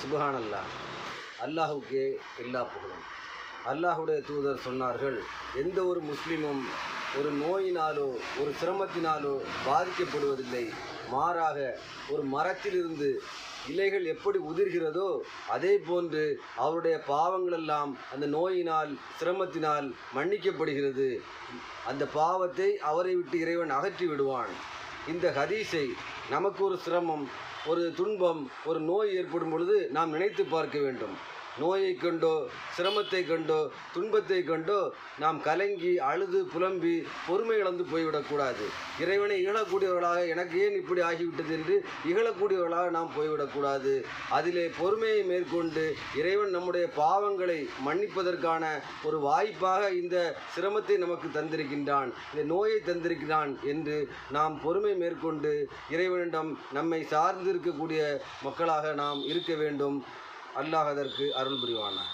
சுப்ஹானல்லாஹ். அல்லாஹுக்கே எல்லா புகழும். அல்லாஹுடைய தூதர் சொன்னார்கள், எந்த ஒரு முஸ்லீமும் ஒரு நோயினாலோ ஒரு சிரமத்தினாலோ பாதிக்கப்படுவதில்லை. மாறாக ஒரு மரத்திலிருந்து இலைகள் எப்படி உதிர்கிறதோ அதே போன்று அவருடைய பாவங்களெல்லாம் அந்த நோயினால் சிரமத்தினால் மன்னிக்கப்படுகிறது. அந்த பாவத்தை அவரை விட்டு இறைவன் அகற்றி விடுவான். இந்த ஹதீஸை நமக்கு ஒரு சிரமம், ஒரு துன்பம், ஒரு நோய் ஏற்படும் பொழுது நாம் நினைத்து பார்க்க வேண்டும். நோயை கண்டோ சிரமத்தை கண்டோ துன்பத்தை கண்டோ நாம் கலங்கி அழுது புலம்பி பொறுமை இழந்து போய்விடக்கூடாது. இறைவனை இகழக்கூடியவர்களாக எனக்கு ஏன் இப்படி ஆகிவிட்டது என்று இகழக்கூடியவர்களாக நாம் போய்விடக்கூடாது. அதிலே பொறுமையை மேற்கொண்டு இறைவன் நம்முடைய பாவங்களை மன்னிப்பதற்கான ஒரு வாய்ப்பாக இந்த சிரமத்தை நமக்கு தந்திருக்கின்றான், இந்த நோயை தந்திருக்கிறான் என்று நாம் பொறுமை மேற்கொண்டு இறைவனிடம் நம்மை சார்ந்திருக்கக்கூடிய மக்களாக நாம் இருக்க வேண்டும். அல்லாஹ் அதற்கு அருள் புரிவானாக.